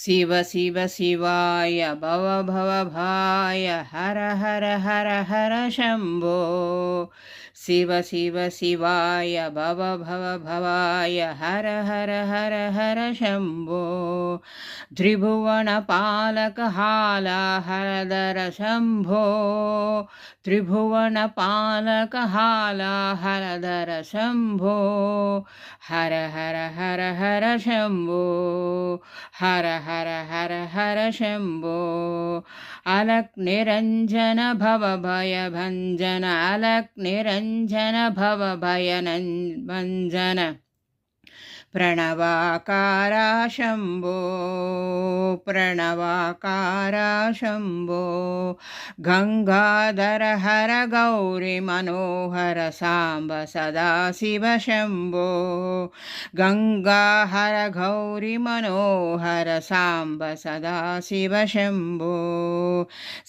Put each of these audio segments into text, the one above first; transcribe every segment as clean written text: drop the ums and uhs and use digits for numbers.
शिव शिव शिवाय भव भव भाय हर हर हर हर शम्भो शिव शिव शिवाय भव भव भवाय हर हर हर हर शम्भो त्रिभुवनपालक हालाहलधर शम्भो त्रिभुवनपालक हालाहलधर शम्भो हर हर हर हर शम्भो हर हर हर हर शम्भो अलक् निरञ्जन भव भयभञ्जन अलक् निरञ्जन भव भयभञ्जन प्रणवाकारा शम्भो प्रणवाकारा शम्भो गंगाधर हर गौरी मनोहर सांब सदाशिव शम्भो गंगाहर गौरी मनोहर सांब सदाशिव शम्भो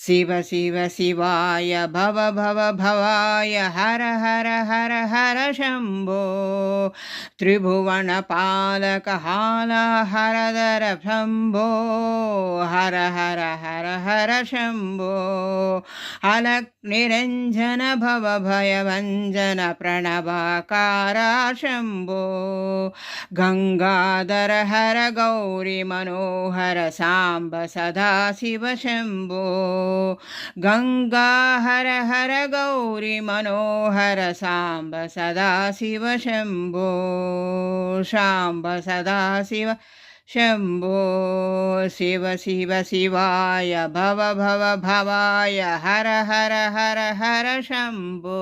शिव शिव शिवाय भव भव भवाय हर हर हर हर शम्भो त्रिभुवन पालक हालाहलधर शम्भो हर हर हर हर शम्भो अलक् निरञ्जन भव भयभञ्जन प्रणवाकारा शम्भो गंगाधर हर गौरी मनोहर सांब सदाशिव शम्भो गंगाहर हर गौरी मनोहर सांब सदाशिव शम्भो शाम्ब सदाशिव शम्भो शिव शिव शिवाय भव भव भवाय हर हर हर हर शम्भो।